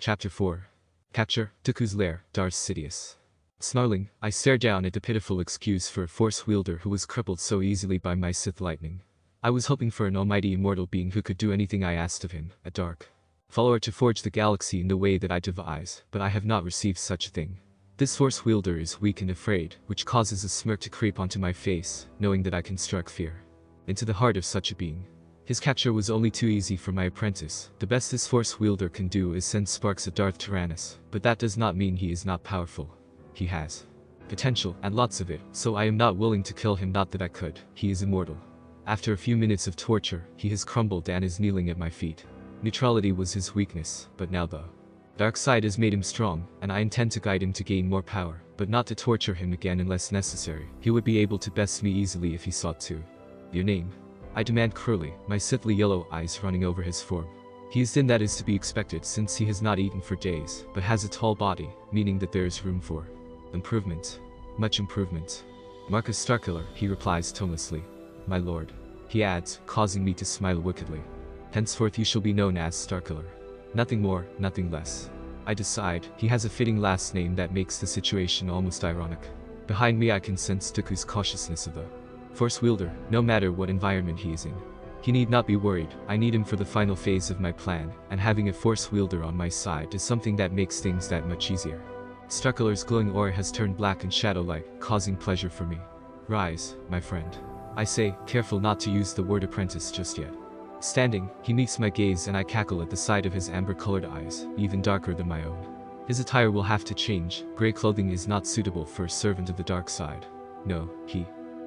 Chapter 4. Capture, Dooku's Lair, Darth Sidious. Snarling, I stared down at the pitiful excuse for a Force wielder who was crippled so easily by my Sith lightning. I was hoping for an almighty immortal being who could do anything I asked of him, a dark follower to forge the galaxy in the way that I devise, but I have not received such a thing. This Force wielder is weak and afraid, which causes a smirk to creep onto my face, knowing that I can strike fear into the heart of such a being. His capture was only too easy for my apprentice. The best this Force wielder can do is send sparks at Darth Tyrannus, but that does not mean he is not powerful. He has potential, and lots of it, so I am not willing to kill him, not that I could. He is immortal. After a few minutes of torture, he has crumbled and is kneeling at my feet. Neutrality was his weakness, but now the dark side has made him strong, and I intend to guide him to gain more power, but not to torture him again unless necessary. He would be able to best me easily if he sought to. Your name? I demand cruelly, my Sithly yellow eyes running over his form. He is thin, that is to be expected since he has not eaten for days, but has a tall body, meaning that there is room for improvement. Much improvement. Marcus Starkiller, he replies tonelessly. My lord. He adds, causing me to smile wickedly. Henceforth you shall be known as Starkiller. Nothing more, nothing less. I decide, he has a fitting last name that makes the situation almost ironic. Behind me I can sense Dooku's cautiousness of the Force wielder, no matter what environment he is in. He need not be worried, I need him for the final phase of my plan, and having a Force wielder on my side is something that makes things that much easier. Starkiller's glowing aura has turned black and shadow-like, causing pleasure for me. Rise, my friend. I say, careful not to use the word apprentice just yet. Standing, he meets my gaze and I cackle at the sight of his amber-colored eyes, even darker than my own. His attire will have to change. Gray clothing is not suitable for a servant of the dark side. No, he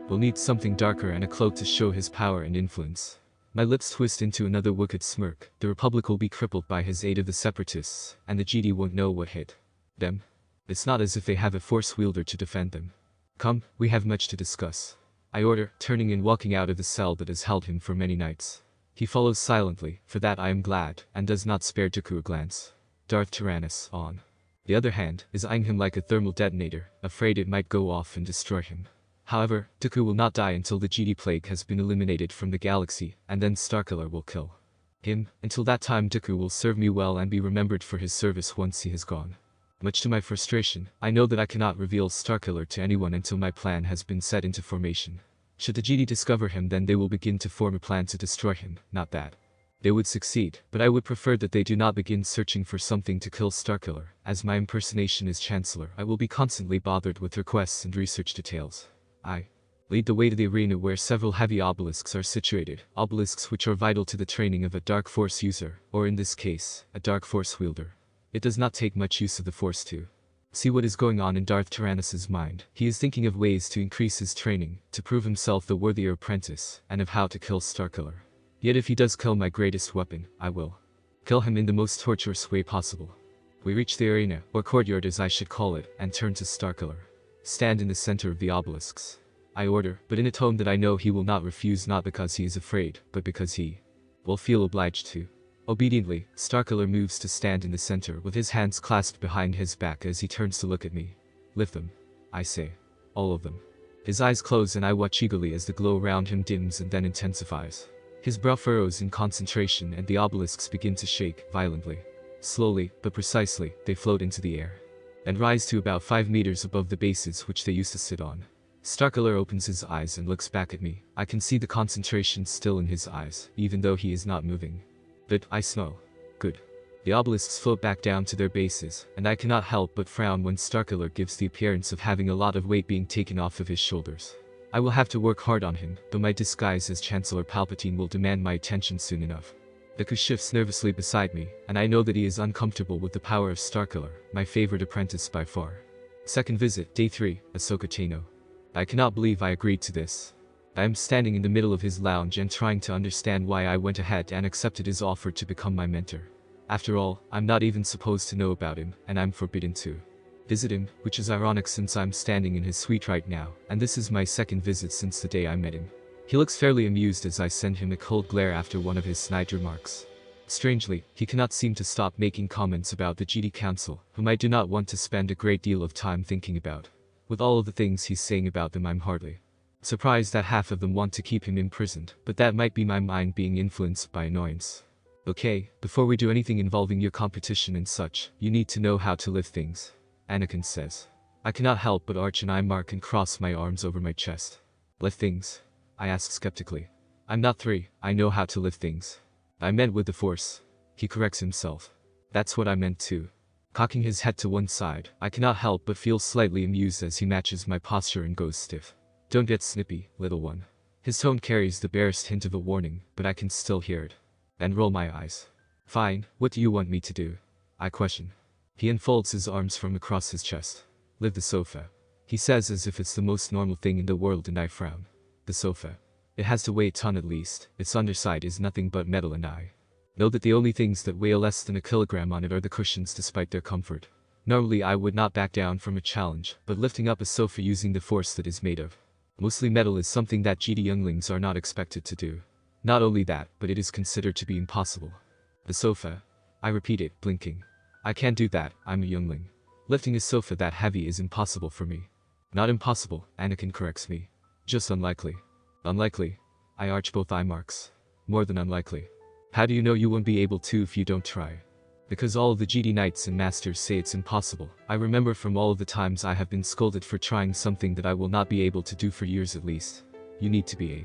will need something darker and a cloak to show his power and influence. My lips twist into another wicked smirk. The Republic will be crippled by his aid of the Separatists, and the Jedi won't know what hit them. It's not as if they have a Force wielder to defend them. Come, we have much to discuss. I order, turning and walking out of the cell that has held him for many nights. He follows silently, for that I am glad, and does not spare Dooku a glance. Darth Tyrannus, on the other hand, is eyeing him like a thermal detonator, afraid it might go off and destroy him. However, Dooku will not die until the Jedi plague has been eliminated from the galaxy, and then Starkiller will kill him. Until that time Dooku will serve me well and be remembered for his service once he has gone. Much to my frustration, I know that I cannot reveal Starkiller to anyone until my plan has been set into formation. Should the Jedi discover him, then they will begin to form a plan to destroy him, not that they would succeed, but I would prefer that they do not begin searching for something to kill Starkiller. As my impersonation is Chancellor, I will be constantly bothered with requests and research details. I lead the way to the arena where several heavy obelisks are situated, obelisks which are vital to the training of a Dark Force user, or in this case, a Dark Force wielder. It does not take much use of the Force to see what is going on in Darth Tyrannus' mind. He is thinking of ways to increase his training, to prove himself the worthier apprentice, and of how to kill Starkiller. Yet if he does kill my greatest weapon, I will kill him in the most torturous way possible. We reach the arena, or courtyard as I should call it, and turn to Starkiller. Stand in the center of the obelisks. I order, but in a tone that I know he will not refuse, not because he is afraid, but because he will feel obliged to. Obediently, Starkiller moves to stand in the center with his hands clasped behind his back as he turns to look at me. Lift them. I say. All of them. His eyes close and I watch eagerly as the glow around him dims and then intensifies. His brow furrows in concentration and the obelisks begin to shake violently. Slowly, but precisely, they float into the air and rise to about 5 meters above the bases which they used to sit on. Starkiller opens his eyes and looks back at me. I can see the concentration still in his eyes, even though he is not moving. But I smell. Good. The obelisks float back down to their bases, and I cannot help but frown when Starkiller gives the appearance of having a lot of weight being taken off of his shoulders. I will have to work hard on him, though my disguise as Chancellor Palpatine will demand my attention soon enough. Dooku shifts nervously beside me, and I know that he is uncomfortable with the power of Starkiller, my favorite apprentice by far. Second visit, Day 3, Ahsoka Tano. I cannot believe I agreed to this. I am standing in the middle of his lounge and trying to understand why I went ahead and accepted his offer to become my mentor. After all, I'm not even supposed to know about him, and I'm forbidden to visit him, which is ironic since I'm standing in his suite right now, and this is my second visit since the day I met him. He looks fairly amused as I send him a cold glare after one of his snide remarks. Strangely, he cannot seem to stop making comments about the Jedi Council, whom I do not want to spend a great deal of time thinking about. With all of the things he's saying about them, I'm hardly surprised that half of them want to keep him imprisoned, but that might be my mind being influenced by annoyance. Okay, before we do anything involving your competition and such, you need to know how to lift things. Anakin says. I cannot help but arch an eye mark and cross my arms over my chest. Lift things? I ask skeptically. I'm not 3, I know how to lift things. I meant with the Force. He corrects himself. That's what I meant too. Cocking his head to one side, I cannot help but feel slightly amused as he matches my posture and goes stiff. Don't get snippy, little one. His tone carries the barest hint of a warning, but I can still hear it. And roll my eyes. Fine, what do you want me to do? I question. He unfolds his arms from across his chest. Lift the sofa. He says as if it's the most normal thing in the world, and I frown. The sofa. It has to weigh a ton at least, its underside is nothing but metal, and I know that the only things that weigh less than a kilogram on it are the cushions despite their comfort. Normally I would not back down from a challenge, but lifting up a sofa using the Force that is made of mostly metal is something that Jedi younglings are not expected to do. Not only that, but it is considered to be impossible. The sofa. I repeat it, blinking. I can't do that, I'm a youngling. Lifting a sofa that heavy is impossible for me. Not impossible, Anakin corrects me. Just unlikely. Unlikely. I arch both eye marks. More than unlikely. How do you know you won't be able to if you don't try? Because all of the Jedi Knights and Masters say it's impossible. I remember from all of the times I have been scolded for trying something that I will not be able to do for years at least. You need to be a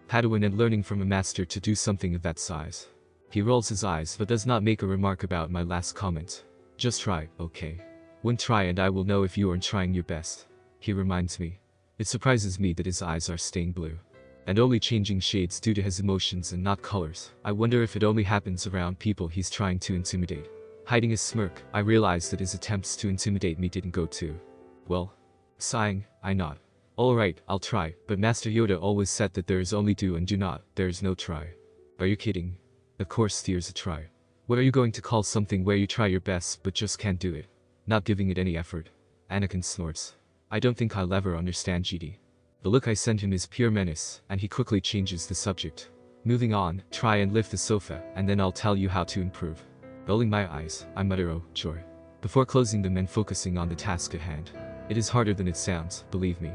Padawan and learning from a master to do something of that size. He rolls his eyes but does not make a remark about my last comment. Just try, okay? One try and I will know if you aren't trying your best. He reminds me. It surprises me that his eyes are staying blue. And only changing shades due to his emotions and not colors. I wonder if it only happens around people he's trying to intimidate. Hiding a smirk, I realize that his attempts to intimidate me didn't go too well. Sighing, I nod. Alright, I'll try, but Master Yoda always said that there is only do and do not, there is no try. Are you kidding? Of course there's a try. What are you going to call something where you try your best but just can't do it? Not giving it any effort. Anakin snorts. I don't think I'll ever understand Jedi. The look I send him is pure menace, and he quickly changes the subject. Moving on, try and lift the sofa, and then I'll tell you how to improve. Rolling my eyes, I mutter oh, joy. Before closing them and focusing on the task at hand. It is harder than it sounds, believe me.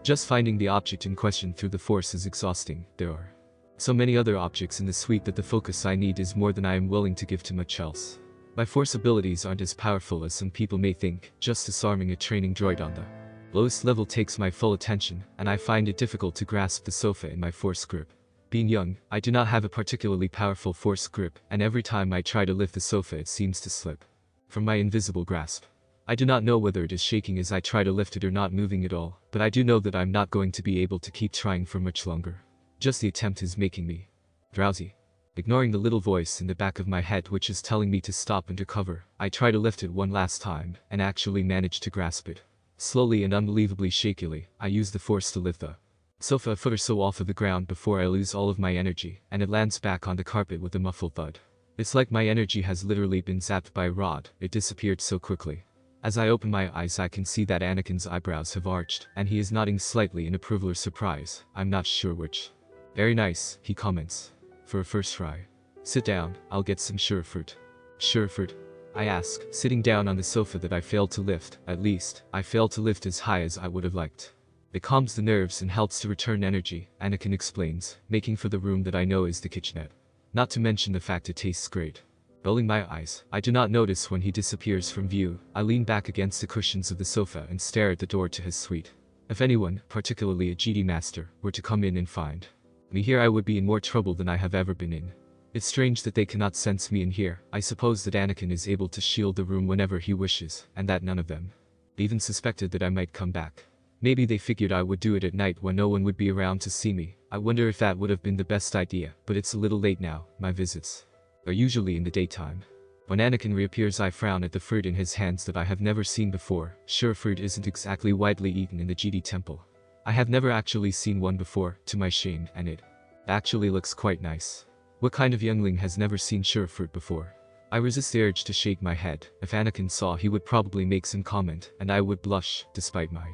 Just finding the object in question through the Force is exhausting. There are so many other objects in the suite that the focus I need is more than I am willing to give to much else. My Force abilities aren't as powerful as some people may think, just disarming a training droid on the lowest level takes my full attention, and I find it difficult to grasp the sofa in my Force grip. Being young, I do not have a particularly powerful Force grip, and every time I try to lift the sofa it seems to slip from my invisible grasp. I do not know whether it is shaking as I try to lift it or not moving at all, but I do know that I'm not going to be able to keep trying for much longer. Just the attempt is making me drowsy. Ignoring the little voice in the back of my head which is telling me to stop and recover, I try to lift it one last time, and actually manage to grasp it. Slowly and unbelievably shakily, I use the Force to lift the sofa a foot or so off of the ground before I lose all of my energy, and it lands back on the carpet with a muffled thud. It's like my energy has literally been zapped by a rod, it disappeared so quickly. As I open my eyes I can see that Anakin's eyebrows have arched, and he is nodding slightly in approval or surprise, I'm not sure which. Very nice, he comments. For a first try. Sit down, I'll get some sure fruit. Sure fruit? I ask, sitting down on the sofa that I failed to lift. At least, I failed to lift as high as I would have liked. It calms the nerves and helps to return energy, Anakin explains, making for the room that I know is the kitchenette. Not to mention the fact it tastes great. Rolling my eyes, I do not notice when he disappears from view. I lean back against the cushions of the sofa and stare at the door to his suite. If anyone, particularly a Jedi Master, were to come in and find me here I would be in more trouble than I have ever been in. It's strange that they cannot sense me in here. I suppose that Anakin is able to shield the room whenever he wishes, and that none of them even suspected that I might come back. Maybe they figured I would do it at night when no one would be around to see me. I wonder if that would have been the best idea, but it's a little late now. My visits are usually in the daytime. When Anakin reappears I frown at the fruit in his hands that I have never seen before. Sure, fruit isn't exactly widely eaten in the Jedi temple. I have never actually seen one before, to my shame, and it actually looks quite nice. What kind of youngling has never seen sure fruit before? I resist the urge to shake my head. If Anakin saw he would probably make some comment, and I would blush, despite my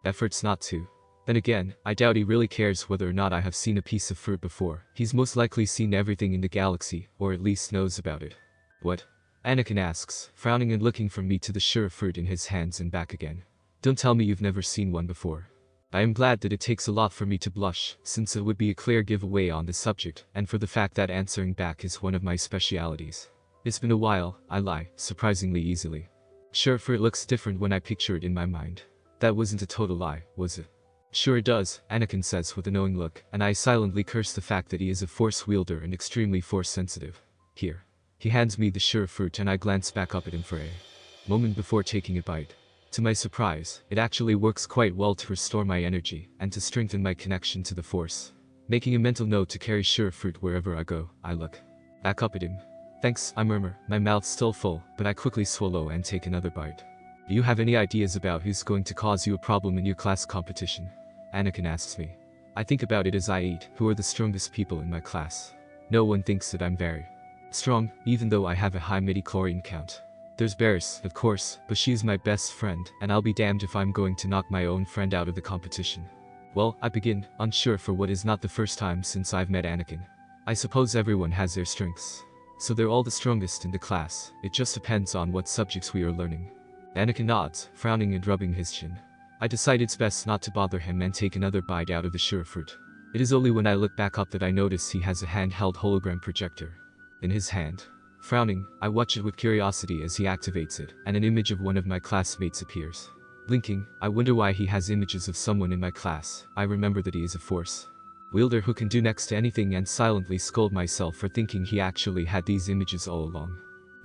efforts not to. Then again, I doubt he really cares whether or not I have seen a piece of fruit before. He's most likely seen everything in the galaxy, or at least knows about it. What? Anakin asks, frowning and looking from me to the sure fruit in his hands and back again. Don't tell me you've never seen one before. I am glad that it takes a lot for me to blush, since it would be a clear giveaway on the subject, and for the fact that answering back is one of my specialities. It's been a while, I lie, surprisingly easily. Sure, for it looks different when I picture it in my mind. That wasn't a total lie, was it? Sure it does, Anakin says with a knowing look, and I silently curse the fact that he is a Force wielder and extremely Force sensitive. Here. He hands me the sure fruit and I glance back up at him for a moment before taking a bite. To my surprise, it actually works quite well to restore my energy and to strengthen my connection to the Force. Making a mental note to carry sure fruit wherever I go, I look back up at him. Thanks, I murmur, my mouth still full, but I quickly swallow and take another bite. Do you have any ideas about who's going to cause you a problem in your class competition? Anakin asks me. I think about it as I eat. Who are the strongest people in my class? No one thinks that I'm very strong, even though I have a high midi-chlorian count. There's Barris, of course, but she's my best friend, and I'll be damned if I'm going to knock my own friend out of the competition. Well, I begin, unsure for what is not the first time since I've met Anakin. I suppose everyone has their strengths. So they're all the strongest in the class, it just depends on what subjects we are learning. Anakin nods, frowning and rubbing his chin. I decide it's best not to bother him and take another bite out of the sure fruit. It is only when I look back up that I notice he has a handheld hologram projector in his hand. Frowning, I watch it with curiosity as he activates it, and an image of one of my classmates appears. Blinking, I wonder why he has images of someone in my class. I remember that he is a Force wielder who can do next to anything and silently scold myself for thinking he actually had these images all along.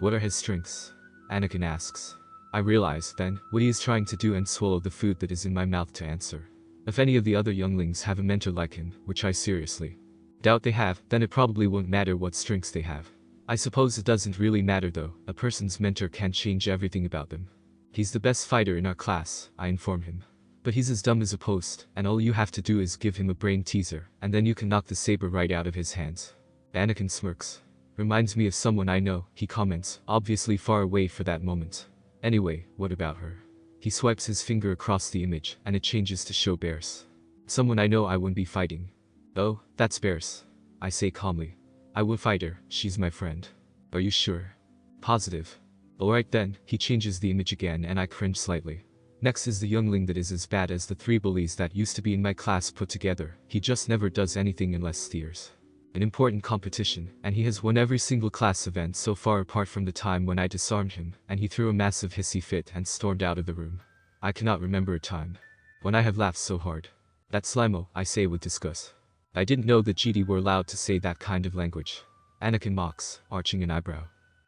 What are his strengths? Anakin asks. I realize, then, what he is trying to do and swallow the food that is in my mouth to answer. If any of the other younglings have a mentor like him, which I seriously doubt they have, then it probably won't matter what strengths they have. I suppose it doesn't really matter though, a person's mentor can change everything about them. He's the best fighter in our class, I inform him. But he's as dumb as a post, and all you have to do is give him a brain teaser, and then you can knock the saber right out of his hands. Anakin smirks. Reminds me of someone I know, he comments, obviously far away for that moment. Anyway, what about her? He swipes his finger across the image, and it changes to show Barris. Someone I know I wouldn't be fighting. Oh, that's Barris. I say calmly. I will fight her, she's my friend. Are you sure? Positive. Alright then, he changes the image again and I cringe slightly. Next is the youngling that is as bad as the 3 bullies that used to be in my class put together. He just never does anything unless steers an important competition, and he has won every single class event so far apart from the time when I disarmed him, and he threw a massive hissy fit and stormed out of the room. I cannot remember a time when I have laughed so hard. That's Slimo, I say with disgust. I didn't know that Jedi were allowed to say that kind of language. Anakin mocks, arching an eyebrow.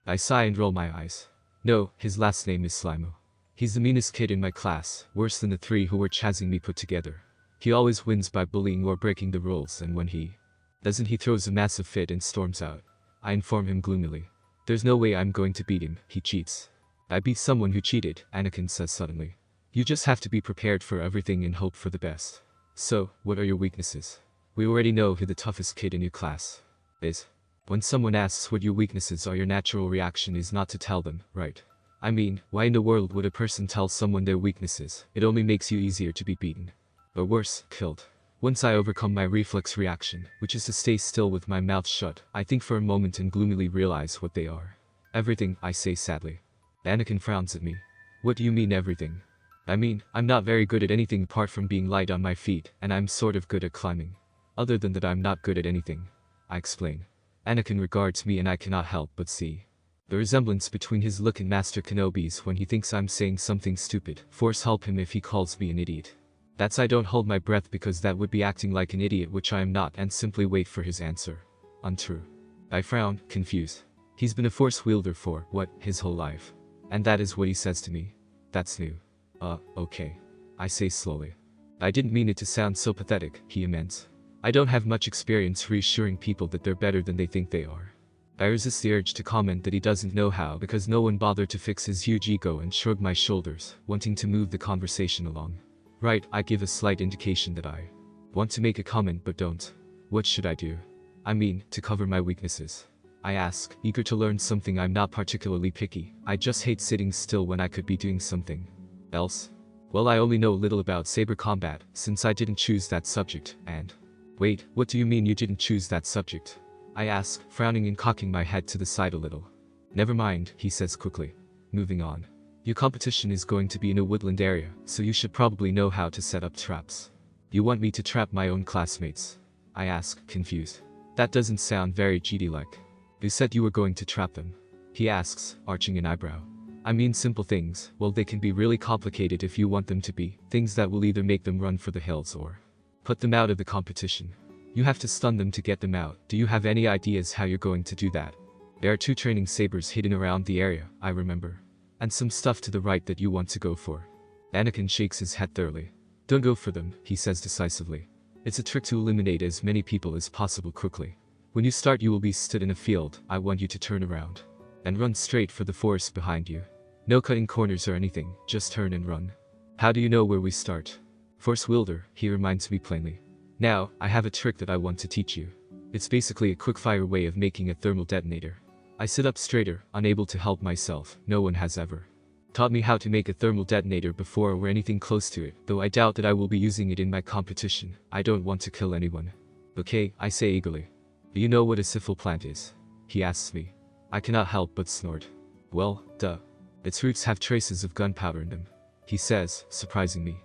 I sigh and roll my eyes. No, his last name is Slimo. He's the meanest kid in my class, worse than the 3 who were chasing me put together. He always wins by bullying or breaking the rules, and when he doesn't, he throws a massive fit and storms out. I inform him gloomily. There's no way I'm going to beat him, he cheats. I beat someone who cheated, Anakin says suddenly. You just have to be prepared for everything and hope for the best. So, what are your weaknesses? We already know who the toughest kid in your class is. When someone asks what your weaknesses are, your natural reaction is not to tell them, right? I mean, why in the world would a person tell someone their weaknesses? It only makes you easier to be beaten. Or worse, killed. Once I overcome my reflex reaction, which is to stay still with my mouth shut, I think for a moment and gloomily realize what they are. Everything, I say sadly. Anakin frowns at me. What do you mean everything? I mean, I'm not very good at anything apart from being light on my feet, and I'm sort of good at climbing. Other than that, I'm not good at anything. I explain. Anakin regards me and I cannot help but see the resemblance between his look and Master Kenobi's when he thinks I'm saying something stupid. Force help him if he calls me an idiot. That's I don't hold my breath because that would be acting like an idiot, which I am not, and simply wait for his answer. Untrue. I frown, confused. He's been a Force wielder for, what, his whole life. And that is what he says to me. That's new. Okay. I say slowly. I didn't mean it to sound so pathetic, he amends. I don't have much experience reassuring people that they're better than they think they are. I resist the urge to comment that he doesn't know how because no one bothered to fix his huge ego and shrug my shoulders, wanting to move the conversation along. Right, I give a slight indication that I want to make a comment but don't. What should I do? I mean, to cover my weaknesses. I ask, eager to learn something. I'm not particularly picky, I just hate sitting still when I could be doing something else. Well, I only know little about saber combat, since I didn't choose that subject, and... Wait, what do you mean you didn't choose that subject? I ask, frowning and cocking my head to the side a little. Never mind, he says quickly. Moving on. Your competition is going to be in a woodland area, so you should probably know how to set up traps. You want me to trap my own classmates? I ask, confused. That doesn't sound very Jedi-like. You said you were going to trap them. He asks, arching an eyebrow. I mean simple things, well they can be really complicated if you want them to be, things that will either make them run for the hills or put them out of the competition. You have to stun them to get them out. Do you have any ideas how you're going to do that? There are 2 training sabers hidden around the area, I remember. And some stuff to the right that you want to go for. Anakin shakes his head thoroughly. Don't go for them, he says decisively. It's a trick to eliminate as many people as possible quickly. When you start you will be stood in a field. I want you to turn around and run straight for the forest behind you. No cutting corners or anything, just turn and run. How do you know where we start? Force wielder, he reminds me plainly. Now, I have a trick that I want to teach you. It's basically a quick-fire way of making a thermal detonator. I sit up straighter, unable to help myself. No one has ever taught me how to make a thermal detonator before or anything close to it, though I doubt that I will be using it in my competition. I don't want to kill anyone. Okay, I say eagerly. Do you know what a syphil plant is? He asks me. I cannot help but snort. Well, duh. Its roots have traces of gunpowder in them. He says, surprising me.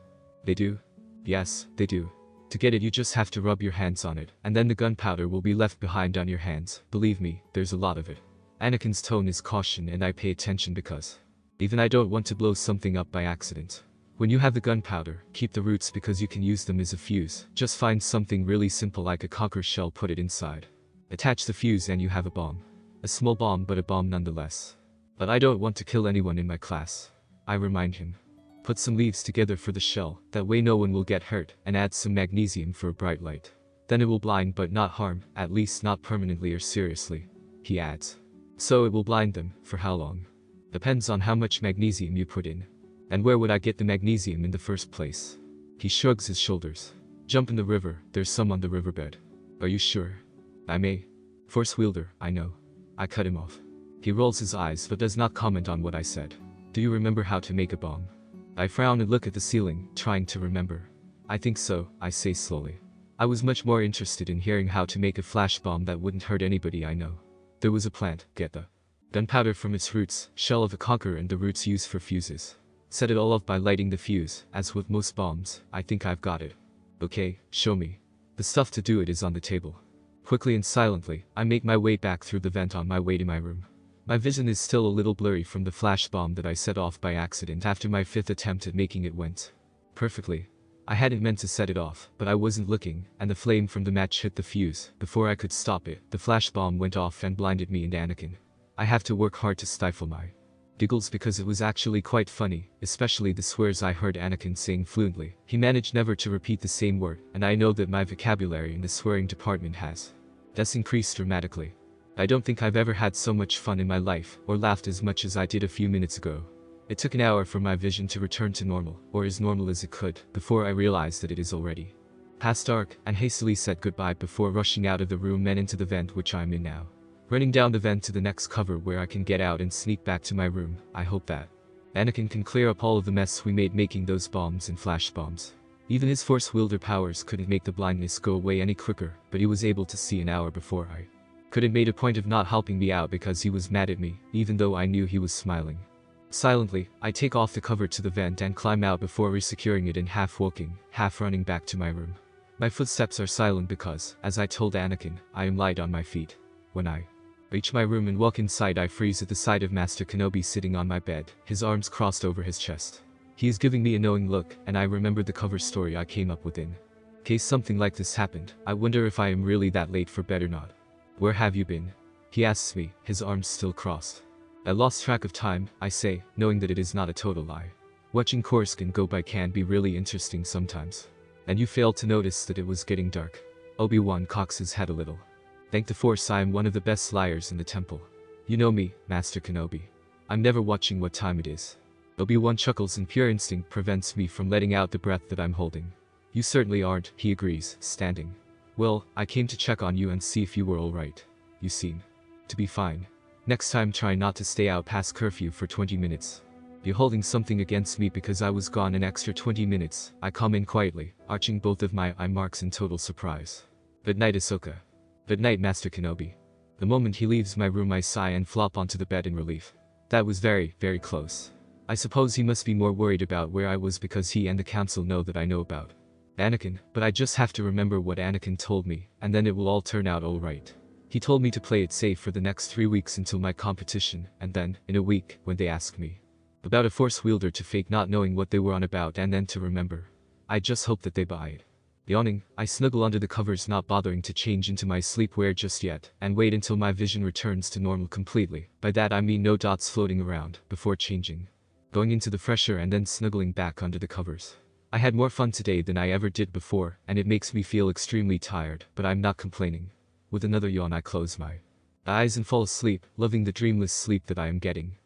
They do? Yes, they do. To get it you just have to rub your hands on it, and then the gunpowder will be left behind on your hands. Believe me, there's a lot of it. Anakin's tone is caution and I pay attention because even I don't want to blow something up by accident. When you have the gunpowder, keep the roots because you can use them as a fuse. Just find something really simple like a conker shell, put it inside. Attach the fuse and you have a bomb. A small bomb but a bomb nonetheless. But I don't want to kill anyone in my class. I remind him. Put some leaves together for the shell, that way no one will get hurt, and add some magnesium for a bright light. Then it will blind but not harm, at least not permanently or seriously. He adds. So it will blind them, for how long? Depends on how much magnesium you put in. And where would I get the magnesium in the first place? He shrugs his shoulders. Jump in the river, there's some on the riverbed. Are you sure? I may. Force wielder, I know. I cut him off. He rolls his eyes but does not comment on what I said. Do you remember how to make a bomb? I frown and look at the ceiling, trying to remember. I think so, I say slowly. I was much more interested in hearing how to make a flash bomb that wouldn't hurt anybody I know. There was a plant, get the gunpowder from its roots, shell of a conker and the roots used for fuses. Set it all off by lighting the fuse. As with most bombs, I think I've got it. Okay, show me. The stuff to do it is on the table. Quickly and silently, I make my way back through the vent on my way to my room. My vision is still a little blurry from the flash bomb that I set off by accident after my 5th attempt at making it went perfectly. I hadn't meant to set it off, but I wasn't looking, and the flame from the match hit the fuse. Before I could stop it, the flash bomb went off and blinded me and Anakin. I have to work hard to stifle my giggles because it was actually quite funny, especially the swears I heard Anakin saying fluently. He managed never to repeat the same word, and I know that my vocabulary in the swearing department has thus increased dramatically. I don't think I've ever had so much fun in my life, or laughed as much as I did a few minutes ago. It took an hour for my vision to return to normal, or as normal as it could, before I realized that it is already past dark, and hastily said goodbye before rushing out of the room and into the vent which I'm in now. Running down the vent to the next cover where I can get out and sneak back to my room. I hope that Anakin can clear up all of the mess we made making those bombs and flash bombs. Even his force wielder powers couldn't make the blindness go away any quicker, but he was able to see an hour before I could have made a point of not helping me out because he was mad at me, even though I knew he was smiling. Silently, I take off the cover to the vent and climb out before resecuring it and half walking, half running back to my room. My footsteps are silent because, as I told Anakin, I am light on my feet. When I reach my room and walk inside, I freeze at the sight of Master Kenobi sitting on my bed, his arms crossed over his chest. He is giving me a knowing look, and I remember the cover story I came up with in case something like this happened. I wonder if I am really that late for bed or not. Where have you been? He asks me, his arms still crossed. I lost track of time, I say, knowing that it is not a total lie. Watching Coruscant go by can be really interesting sometimes. And you failed to notice that it was getting dark. Obi-Wan cocks his head a little. Thank the Force, I am one of the best liars in the temple. You know me, Master Kenobi. I'm never watching what time it is. Obi-Wan chuckles and pure instinct prevents me from letting out the breath that I'm holding. You certainly aren't, he agrees, standing. Well, I came to check on you and see if you were alright. You seem to be fine. Next time try not to stay out past curfew for 20 minutes. You're holding something against me because I was gone an extra 20 minutes, I come in quietly, arching both of my eye marks in total surprise. Good night, Ahsoka. Good night, Master Kenobi. The moment he leaves my room I sigh and flop onto the bed in relief. That was very, very close. I suppose he must be more worried about where I was because he and the council know that I know about Anakin, but I just have to remember what Anakin told me, and then it will all turn out alright. He told me to play it safe for the next 3 weeks until my competition, and then, in a week, when they ask me about a Force wielder, to fake not knowing what they were on about and then to remember. I just hope that they buy it. Yawning, I snuggle under the covers, not bothering to change into my sleepwear just yet, and wait until my vision returns to normal completely. By that I mean no dots floating around, before changing. Going into the fresher and then snuggling back under the covers. I had more fun today than I ever did before, and it makes me feel extremely tired, but I'm not complaining. With another yawn I close my eyes and fall asleep, loving the dreamless sleep that I am getting.